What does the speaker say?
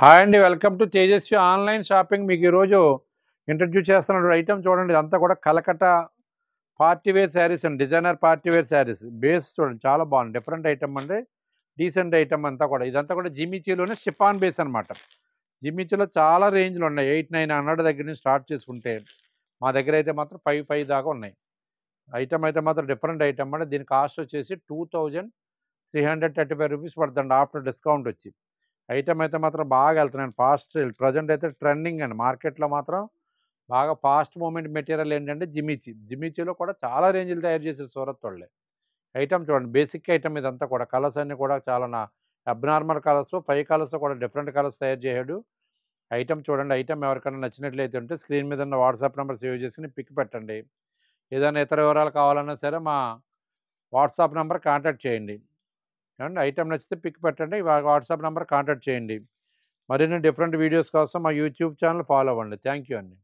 Hi అండి, welcome to Tejaswi online shopping. మీకు ఈరోజు ఇంట్రడ్యూస్ చేస్తున్న ఐటమ్ చూడండి. ఇదంతా కూడా కలకట్టా పార్టీ వేర్ శారీస్ అండి, designer party wear saris. Base చూడండి చాలా బాగుంది, డిఫరెంట్ ఐటమ్ అండి, డీసెంట్ ఐటమ్ అంతా కూడా. ఇదంతా కూడా జిమిచీలోనే షిఫాన్ బేస్ అనమాట. జిమిచీలో చాలా రేంజ్లు ఉన్నాయి, 800-900 దగ్గర నుంచి స్టార్ట్ చేసుకుంటే మా దగ్గర అయితే మాత్రం 5 దాకా ఉన్నాయి. ఐటమ్ అయితే మాత్రం డిఫరెంట్ ఐటమ్ అండి. దీని కాస్ట్ వచ్చేసి 2335 రూపీస్ పడుతుంది ఆఫ్టర్ డిస్కౌంట్ వచ్చి. ఐటమ్ అయితే మాత్రం బాగా వెళ్తున్నాను, ఫాస్ట్ ప్రజెంట్ అయితే ట్రెండింగ్ అండి మార్కెట్లో మాత్రం. బాగా ఫాస్ట్ మూమెంట్ మెటీరియల్ ఏంటంటే జిమిచీలో కూడా చాలా రేంజ్లు తయారు చేశారు సూరత్ వాళ్ళే. ఐటమ్ చూడండి, బేసిక్ ఐటమ్ ఇదంతా కూడా. కలర్స్ అన్నీ కూడా చాలా అబ్నార్మల్ కలర్స్, 5 కలర్స్ కూడా డిఫరెంట్ కలర్స్ తయారు చేయడు. ఐటమ్ చూడండి, ఐటమ్ ఎవరికైనా నచ్చినట్లయితే ఉంటే స్క్రీన్ మీద ఉన్న వాట్సాప్ నెంబర్ సేవ్ చేసుకుని పిక్ పెట్టండి. ఏదైనా ఇతర వివరాలు కావాలన్నా సరే మా వాట్సాప్ నెంబర్ కాంటాక్ట్ చేయండి. ఏమండి, ఐటమ్ నచ్చితే పిక్ పెట్టండి, వాట్సాప్ నెంబర్ కాంటాక్ట్ చేయండి. మరిన్ని డిఫరెంట్ వీడియోస్ కోసం మా యూట్యూబ్ ఛానల్ ఫాలో అవ్వండి. థ్యాంక్ యూ అండి.